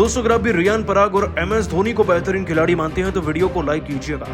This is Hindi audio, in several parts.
दोस्तों अगर आप भी रियान पराग और MS धोनी को बेहतरीन खिलाड़ी मानते हैं तो वीडियो को लाइक कीजिएगा।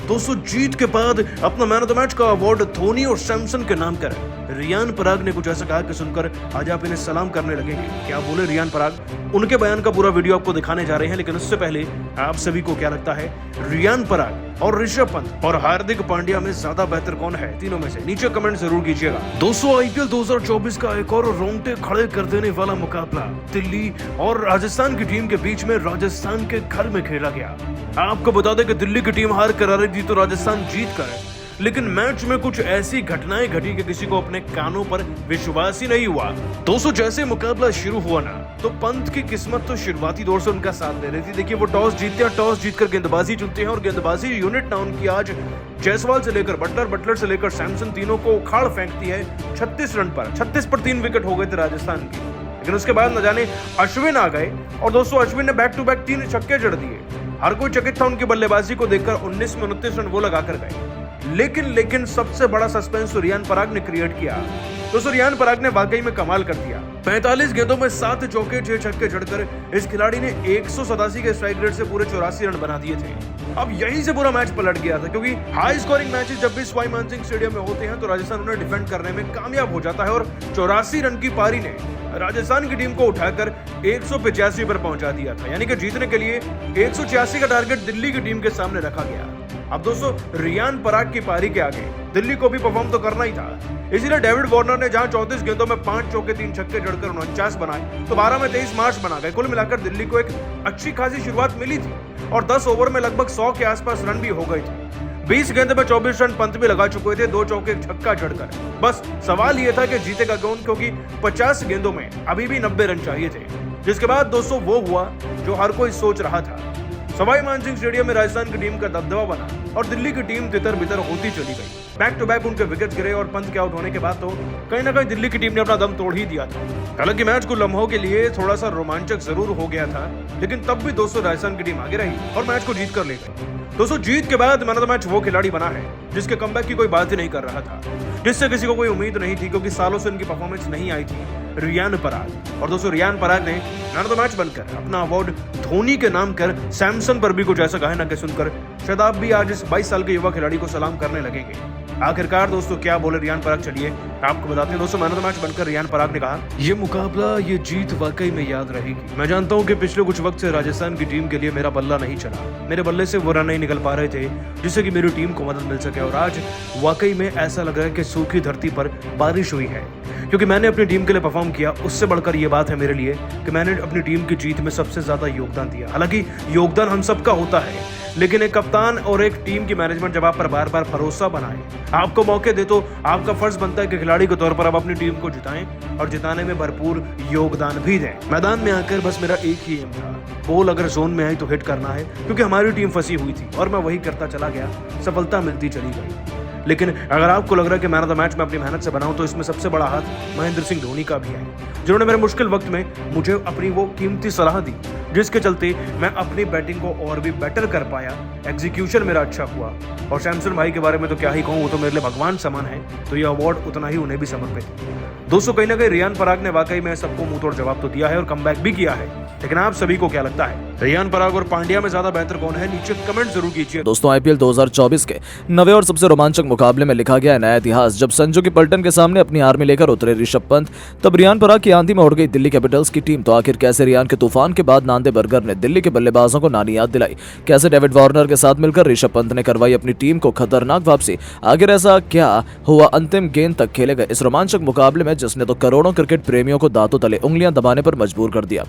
दोस्तों जीत के बाद अपना मैन ऑफ द मैच का अवार्ड धोनी और सैमसन के नाम करें। रियान पराग ने कुछ ऐसा कहा कि सुनकर आज आप इन्हें सलाम करने लगेंगे। क्या बोले रियान पराग, उनके बयान का पूरा वीडियो आपको दिखाने जा रहे हैं, लेकिन उससे पहले आप सभी को क्या लगता है रियान पराग और ऋषभ पंत और हार्दिक पांड्या में ज्यादा बेहतर कौन है तीनों में से? नीचे कमेंट जरूर कीजिएगा। दोस्तों IPL 2024 का एक और रोंगटे खड़े कर देने वाला मुकाबला दिल्ली और राजस्थान की टीम के बीच में राजस्थान के घर में खेला गया। आपको बता दें कि दिल्ली की टीम हार करा रही थी तो राजस्थान जीत कर, लेकिन मैच में कुछ ऐसी घटनाएं घटी कि किसी को अपने कानों पर विश्वास ही नहीं हुआ। दोस्तों जैसे मुकाबला शुरू हुआ ना तो पंत की किस्मत तो शुरुआती दौर से उनका साथ दे रही थी। देखिए वो टॉस जीतते हैं, टॉस जीतकर गेंदबाजी चुनते हैं और गेंदबाजी यूनिट ना उनकी आज जायसवाल से लेकर बटलर, बटलर से लेकर सैमसन तीनों को उखाड़ फेंकती है 36 रन पर। 36 पर 3 विकेट हो गए थे राजस्थान की, लेकिन उसके बाद न जाने अश्विन आ गए और दोस्तों अश्विन ने बैक टू बैक 3 छक्के जड़ दिए। हर कोई चकित था उनकी बल्लेबाजी को देखकर। 19 में 29 रन वो लगाकर गए, लेकिन सबसे बड़ा सस्पेंस तो रियान पराग ने क्रिएट किया। दोस्तों रियान पराग ने वाकई में कमाल कर दिया। 45 गेंदों में 7 चौके 6 छक्के जड़कर इस खिलाड़ी ने 187 के स्ट्राइक रेट से पूरे 84 रन बना दिए थे। अब यहीं से पूरा मैच पलट गया था, क्योंककि हाई स्कोरिंग मैचेस जब भी सवाई मानसिंह स्टेडियम में होते हैं तो राजस्थान उन्हें डिफेंड करने में कामयाब हो जाता है और 84 रन की पारी ने राजस्थान की टीम को उठाकर 185 पर पहुंचा दिया था। यानी कि जीतने के लिए 186 का टारगेट दिल्ली की टीम के सामने रखा गया। अब दोस्तों रियान पराग की पारी के आगे दिल्ली को भी परफॉर्म तो करना ही था, इसीलिए डेविड वार्नर ने जहां 34 गेंदों में 5 चौके 3 छक्के जड़कर 49 बनाए तो 12 में 23 मार्च बना गए। कुल मिलाकर दिल्ली को एक अच्छी खासी शुरुआत मिली थी और 10 ओवर में लगभग 100 के आसपास रन भी हो गए थे। 20 गेंद में 24 रन पंत भी लगा चुके थे, 2 चौके 1 छक्का जड़कर। बस सवाल यह था कि जीतेगा कौन, क्योंकि 50 गेंदों में अभी भी 90 रन चाहिए थे। जिसके बाद दोस्तों वो हुआ जो हर कोई सोच रहा था। सवाई मानसिंह स्टेडियम में राजस्थान की टीम का दबदबा बना और दिल्ली की टीम तितर बितर होती चली गई। बैक टू बैक उनके विकेट गिरे और पंत के आउट होने के बाद तो कहीं ना कहीं दिल्ली की टीम ने अपना दम तोड़ ही दिया था। हालांकि मैच कुछ लम्हों के लिए थोड़ा सा रोमांचक जरूर हो गया था, लेकिन तब भी दोस्तों राजस्थान की टीम आगे रही और मैच को जीत कर ले गई। दोस्तों जीत के बाद मैन ऑफ द मैच वो खिलाड़ी बना है जिसके कमबैक की कोई बात ही नहीं कर रहा था, जिससे किसी को कोई उम्मीद नहीं थी, क्योंकि सालों से इनकी परफॉर्मेंस नहीं आई थी। रियान पराग। और दोस्तों रियान पराग ने मैन ऑफ द मैच बनकर अपना अवार्ड धोनी के नाम कर सैमसन पर भी कुछ ऐसा कहे ना कि सुनकर शायद आप भी आज इस 22 साल के युवा खिलाड़ी को सलाम करने लगेंगे। आखिरकार दोस्तों क्या बोले रियान पराग, चलिए आपको बताते हैं। दोस्तों मैन ऑफ द मैच बनकर रियान पराग ने कहा, ये मुकाबला, ये जीत वाकई में याद रहेगी। मैं जानता हूं कि पिछले कुछ वक्त से राजस्थान की टीम के लिए मेरा बल्ला नहीं चला, मेरे बल्ले से वो रन नहीं निकल पा रहे थे जिससे कि मेरी टीम को मदद मिल सके। और आज वाकई में ऐसा लग रहा है कि सूखी धरती पर बारिश हुई है, क्योंकि मैंने अपनी टीम के लिए परफॉर्म किया। उससे बढ़कर ये बात है मेरे लिए कि मैंने अपनी टीम की जीत में सबसे ज्यादा योगदान दिया। हालांकि योगदान हम सबका होता है, लेकिन एक कप्तान और एक टीम की मैनेजमेंट जब आप पर बार बार भरोसा बनाए, आपको मौके दे, तो आपका फर्ज बनता है कि खिलाड़ी के तौर पर आप अपनी टीम को जिताएं और जिताने में भरपूर योगदान भी दें। मैदान में आकर बस मेरा एक ही एम था, बॉल अगर जोन में आई तो हिट करना है, क्योंकि हमारी टीम फंसी हुई थी और मैं वही करता चला गया। सफलता मिलती चली गई। लेकिन अगर आपको लग रहा है कि मैन ऑफ द मैच में अपनी मेहनत से बनाऊं, तो इसमें सबसे बड़ा हाथ महेंद्र सिंह धोनी का भी है, जिन्होंने मेरे मुश्किल वक्त में मुझे अपनी वो कीमती सलाह दी, जिसके चलते मैं अपनी बैटिंग को और भी बेटर कर पाया। एग्जीक्यूशन मेरा अच्छा हुआ। और सैमसन भाई के बारे में तो क्या ही कहूँ, वो तो मेरे लिए भगवान समान है, तो ये अवार्ड उतना ही उन्हें भी समर्पित है। दोस्तों कहीं ना कहीं रियान पराग ने वाकई में सबको मुंह तोड़ जवाब तो दिया है और कमबैक भी किया है, लेकिन आप सभी को क्या लगता है रियान पराग और पांड्या में ज्यादा बेहतर कौन है? नीचे कमेंट जरूर कीजिए। दोस्तों IPL 2024 के नवे और सबसे रोमांचक मुकाबले में लिखा गया नया इतिहास। जब संजू की पलटन के सामने अपनी आर्मी लेकर उतरे ऋषभ पंत, तब रियान पराग की आंधी में उड़ गई दिल्ली कैपिटल्स की टीम। तो आखिर कैसे रियान के तूफान के बाद नांदे बर्गर ने दिल्ली के बल्लेबाजों को नानी याद दिलाई? कैसे डेविड वार्नर के साथ मिलकर ऋषभ पंत ने करवाई अपनी टीम को खतरनाक वापसी? आखिर ऐसा क्या हुआ अंतिम गेंद तक खेले गए इस रोमांचक मुकाबले में, जिसने तो करोड़ों क्रिकेट प्रेमियों को दांतों तले उंगलियां दबाने पर मजबूर कर दिया?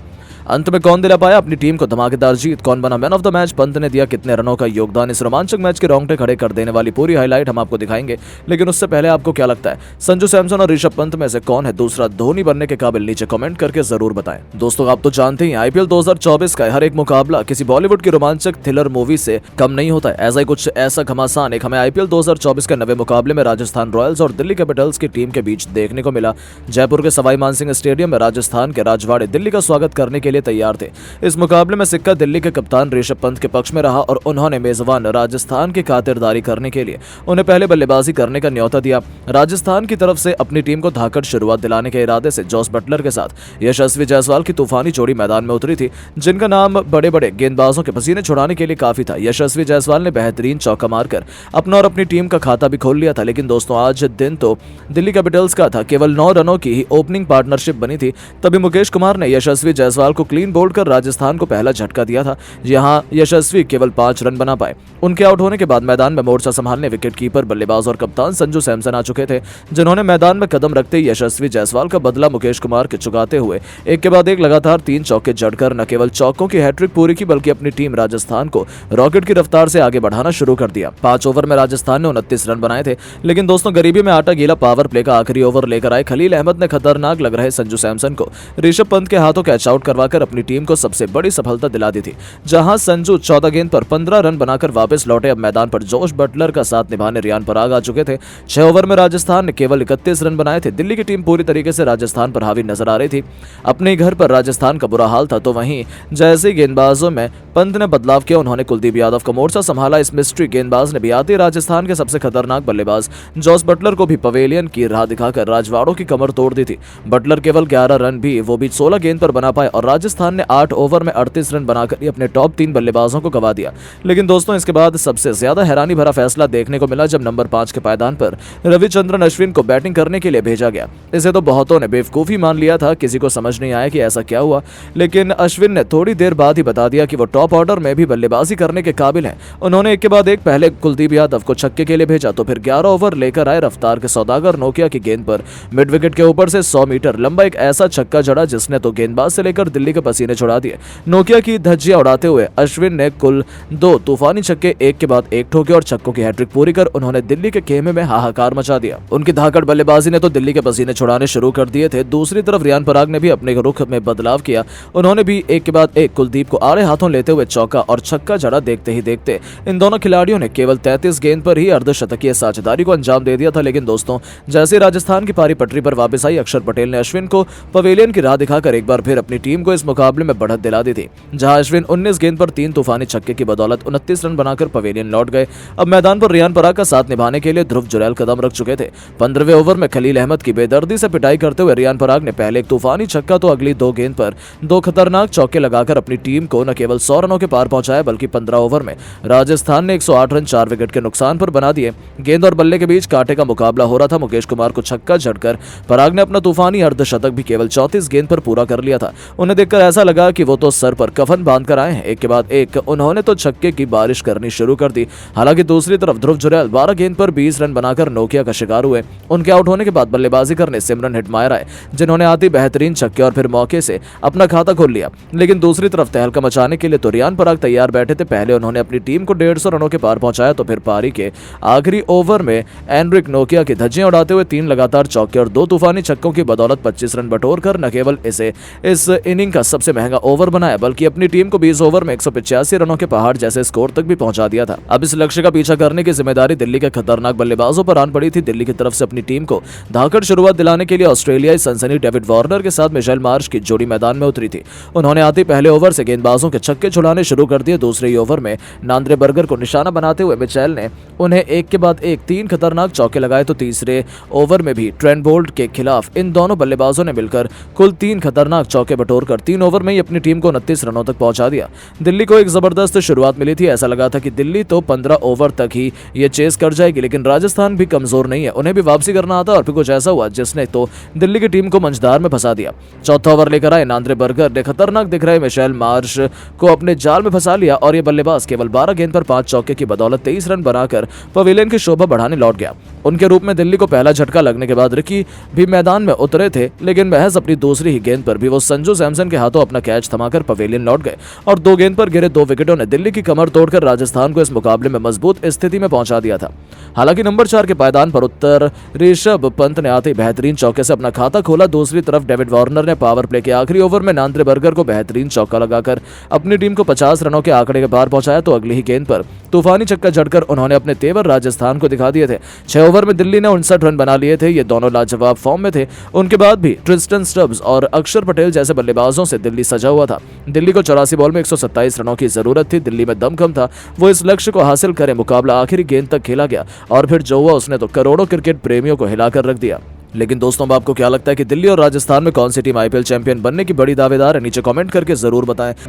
अंत में कौन दिला पाया अपनी टीम को धमाकेदार जीत? कौन बना man of the match? Pant ने दिया कितने रनों का योगदान? इस रोमांचक मैच के रोंगटे खड़े कर देने वाली पूरी हाईलाइट हम आपको दिखाएंगे, लेकिन उससे पहले आपको क्या लगता है संजू सैमसन और ऋषभ पंत में से कौन है दूसरा धोनी बनने के काबिल? नीचे कमेंट करके जरूर बताएं। दोस्तों आप तो जानते ही IPL 2024 का हर एक मुकाबला किसी बॉलीवुड की रोमांचक थ्रिलर मूवी से कम नहीं होता है। ऐसा ही कुछ ऐसा घमासान एक हमें IPL 2024 के नवे मुकाबले में राजस्थान रॉयल्स और दिल्ली कैपिटल्स की टीम के बीच देखने को मिला। जयपुर के सवाई मानसिंह स्टेडियम में राजस्थान के राजवाड़े दिल्ली का स्वागत करने के लिए तैयार थे। इस मुकाबले में सिक्का दिल्ली के कप्तान ऋषभ पंत के पक्ष में रहा और उन्होंने मेजबान राजस्थान की खातिरदारी करने के लिए उन्हें पहले बल्लेबाजी करने का न्योता दिया। राजस्थान की तरफ से अपनी टीम को धाकड़ शुरुआत दिलाने के इरादे से जॉस बटलर के साथ यशस्वी जायसवाल की तूफानी जोड़ी मैदान में उतरी थी, जिनका नाम बड़े बड़े गेंदबाजों के पसीने छुड़ाने के लिए काफी था। यशस्वी जायसवाल ने बेहतरीन चौका मारकर अपना और अपनी टीम का खाता भी खोल लिया था। लेकिन दोस्तों, आज दिन तो दिल्ली कैपिटल्स का था। केवल 9 रनों की ही ओपनिंग पार्टनरशिप बनी थी। तभी मुकेश कुमार ने यशस्वी जायसवाल को क्लीन बोल्ड कर राजस्थान को पहला झटका दिया था। यहां यशस्वी केवल 5 रन बना पाए। उनके आउट होने के बाद मैदान में मोर्चा संभालने विकेटकीपर, बल्लेबाज और कप्तान संजू सैमसन आ चुके थे, जिन्होंने मैदान में कदम रखते ही यशस्वी जायसवाल का बदला मुकेश कुमार के चुकाते हुए एक के बाद एक लगातार 3 चौके जड़कर न केवल चौकों की हैट्रिक पूरी की, बल्कि अपनी टीम राजस्थान को रॉकेट की रफ्तार से आगे बढ़ाना शुरू कर दिया। 5 ओवर में राजस्थान ने 29 रन बनाए थे। लेकिन दोस्तों, गरीबी में आटा गीला पावर प्ले का आखिरी ओवर लेकर आए खलील अहमद ने खतरनाक लग रहे संजू सैमसन को ऋषभ पंत के हाथों कैच आउट करवाकर अपनी टीम को सबसे बड़ी सफलता दिला दी थी। जहां संजू 14 गेंद पर 15 रन बनाकर वापस लौटे। अब मैदान पर जोश बटलर का साथ निभाने रियान पराग आ चुके थे। 6 ओवर में राजस्थान ने केवल 31 रन बनाए थे। दिल्ली की टीम पूरी तरीके से राजस्थान पर हावी नजर आ रही थी। अपने घर पर राजस्थान का बुरा हाल था, तो वहीं जैसे गेंदबाजों में पंत ने बदलाव किया, उन्होंने कुलदीप यादव का मोर्चा संभाला। इस मिस्ट्री गेंदबाज ने भी आते राजस्थान के सबसे खतरनाक बल्लेबाज जॉस बटलर को भी पवेलियन की राह दिखाकर राजवाड़ों की कमर तोड़ दी थी। बटलर केवल 11 रन भी, वो भी 16 गेंद पर बना पाए और राजस्थान ने 8 ओवर में 38 रन बनाकर ही अपने टॉप 3 बल्लेबाजों को गवा दिया। लेकिन दोस्तों, इसके बाद सबसे ज्यादा हैरानी भरा फैसला देखने को मिला जब नंबर 5 के पायदान पर रविचंद्रन अश्विन को बैटिंग करने के लिए भेजा गया। इसे तो बहुतों ने बेवकूफी मान लिया था, किसी को समझ नहीं आया कि ऐसा क्या हुआ। लेकिन अश्विन ने थोड़ी देर बाद ही बता दिया कि वो टॉप ऑर्डर में भी बल्लेबाजी करने के काबिल हैं। उन्होंने एक के बाद एक पहले कुलदीप यादव को छक्के के लिए भेजा, तो फिर 11 ओवर लेकर आए रफ्तार के सौदागर नोकिया की गेंद पर मिड विकेट के ऊपर से 100 मीटर लंबा एक ऐसा छक्का जड़ा जिसने तो गेंदबाज से लेकर दिल्ली के पसीने छुड़ा दिए। नोकिया की धज्जियां उड़ाते हुए अश्विन ने कुल 2 तूफानी छक्के एक के बाद एक ठोके और छक्कों की हैट्रिक पूरी कर उन्होंने दिल्ली के खेमे में हाहाकार मचा दिया। उनकी धाकड़ बल्लेबाजी ने तो दिल्ली के पसीने छुड़ाने शुरू कर दिए थे। दूसरी तरफ रियान पराग ने भी अपने रुख में बदलाव किया। उन्होंने भी एक के बाद एक कुलदीप को आड़े हाथों लेते हुए चौका और छक्का जड़ा। देखते ही देखते इन दोनों खिलाड़ियों ने केवल 33 गेंद पर ही अर्धशतकीय साझेदारी को अंजाम दे दिया था। लेकिन दोस्तों, जैसे राजस्थान की पारी पटरी पर वापस आई, अक्षर पटेल ने अश्विन को पवेलियन की राह दिखाकर एक बार फिर अपनी टीम को इस मुकाबले में बढ़त दिला दी थी। जहां अश्विन 19 गेंद पर 3 तूफानी छक्के की बदौलत 29 रन बनाकर पवेलियन लौट गए। अब मैदान पर रियान पराग का साथ निभाने के लिए ध्रुव जुरैल कदम रख चुके थे। 15वें ओवर में खलील अहमद की बेदर्दी से पिटाई करते हुए रियान पराग ने पहले एक तूफानी छक्का तो अगली 2 गेंद पर 2 खतरनाक चौके लगाकर अपनी टीम को न केवल 100 रनों के पार पहुंचाया, बल्कि 15 ओवर में राजस्थान ने 108 रन 4 विकेट के नुकसान पर बना दिए। गेंद और बल्ले के बीच कांटे का मुकाबला हो रहा था। मुकेश कुमार को छक्का जड़कर पराग ने अपना तूफानी अर्धशतक भी केवल 34 गेंद पर पूरा कर लिया था। उन्हें देखकर ऐसा लगा कि वो तो सर पर कफन बांध कर आए हैं। एक के बाद एक उन्होंने तो छक्के की बारिश करनी शुरू कर दी। हालांकि दूसरी तरफ ध्रुव जुरैल 12 गेंद पर 20 रन बनाकर नोकिया का शिकार हुए। उनके आउट होने के बाद बल्लेबाजी करने सिमरन हेटमायर आए, जिन्होंने आती बेहतरीन छक्के और फिर मौके से अपना खाता खोल लिया। लेकिन दूसरी तरफ तहलका मचाने के लिए तो रियान पराग तैयार बैठे थे। पहले उन्होंने अपनी टीम को 150 रनों के पार पहुंचाया, तो फिर पारी के आखिरी ओवर में एनरिक नोकिया की धज्जियां उड़ाते हुए 3 लगातार चौके और 2 तूफानी छक्कों की बदौलत 25 रन बटोरकर न केवल इसे इस इनिंग का सबसे महंगा ओवर बनाया, बल्कि अपनी टीम को 20 ओवर में 185 रनों के पहाड़ जैसे स्कोर तक भी पहुंचा दिया था। अब इस लक्ष्य का पीछा करने की जिम्मेदारी दिल्ली के खतरनाक बल्लेबाजों पर आन पड़ी थी। दिल्ली की तरफ से अपनी टीम को धाकड़ शुरुआत दिलाने के लिए ऑस्ट्रेलियाई सनसनी डेविड वार्नर के साथ मिशेल मार्श की जोड़ी मैदान में उतरी थी। उन्होंने आते पहले ओवर से गेंदबाजों के छक्के छुड़ाने शुरू कर दिए। दूसरे ही ओवर में नांद्रे बर्गर को निशाना बनाते हुए मिचेल ने उन्हें एक के बाद एक 3 खतरनाक चौके लगाए, तो तीसरे ओवर में भी ट्रेंट बोल्ट के खिलाफ इन दोनों बल्लेबाजों ने मिलकर कुल 3 खतरनाक चौके बटोरकर 3 ओवर में ही अपनी टीम को 29 रनों तक पहुंचा दिया। दिल्ली को एक जबरदस्त शुरुआत मिली थी। ऐसा लगा था कि दिल्ली तो 15 ओवर तक ही ये चेस कर जाएगी, लेकिन राजस्थान भी कमजोर नहीं है, उन्हें भी वापसी करना आता और फिर कुछ ऐसा हुआ जिसने तो दिल्ली की टीम को मंझधार में फंसा दिया। चौथा ओवर लेकर आए नांद्रे बर्गर ने खतरनाक दिख रहे मिशेल मार्श को अपने जाल में फंसा लिया और ये बल्लेबाज केवल 12 गेंद पर 5 चौके की बदौलत 23 रन बनाकर पवेलियन की शोभा बढ़ाने लौट गया। उनके रूप में दिल्ली को पहला झटका लगने के बाद रिकी भी मैदान में उतरे थे, लेकिन महज अपनी दूसरी ही गेंद पर भी वो संजू सैमसन के हाथों अपना कैच थमाकर पवेलियन लौट गए और 2 गेंद पर गिरे 2 विकेटों ने दिल्ली की कमर तोड़कर राजस्थान को इस मुकाबले में मजबूत स्थिति में पहुंचा दिया था। हालांकि नंबर 4 के पायदान पर उत्तर ऋषभ पंत ने आते बेहतरीन चौके से अपना खाता खोला। दूसरी तरफ डेविड वार्नर ने पावर प्ले के आखिरी ओवर में नांद्रे बर्गर को बेहतरीन चौका लगाकर अपनी टीम को 50 रनों के आंकड़े के पार पहुंचाया, तो अगली ही गेंद पर तूफानी छक्का जड़कर उन्होंने अपने तेवर राजस्थान को दिखा दिए थे। 6 ओवर में दिल्ली ने 59 रन बना लिए थे। ये दोनों लाजवाब फॉर्म में थे। उनके बाद भी ट्रिस्टन स्टब्स और अक्षर पटेल जैसे बल्लेबाजों से दिल्ली सजा हुआ था। दिल्ली को को 84 बॉल में 127 रनों की जरूरत थी। दिल्ली में दमखम था, वो इस लक्ष्य को हासिल करे। मुकाबला आखिरी गेंद तक खेला गया और फिर जो हुआ उसने तो करोड़ों क्रिकेट प्रेमियों को हिलाकर रख दिया। लेकिन दोस्तों, अब आपको क्या लगता है कि दिल्ली और राजस्थान में कौन सी टीम आईपीएल चैंपियन बनने की बड़ी दावेदार है? नीचे कमेंट करके जरूर बताएं।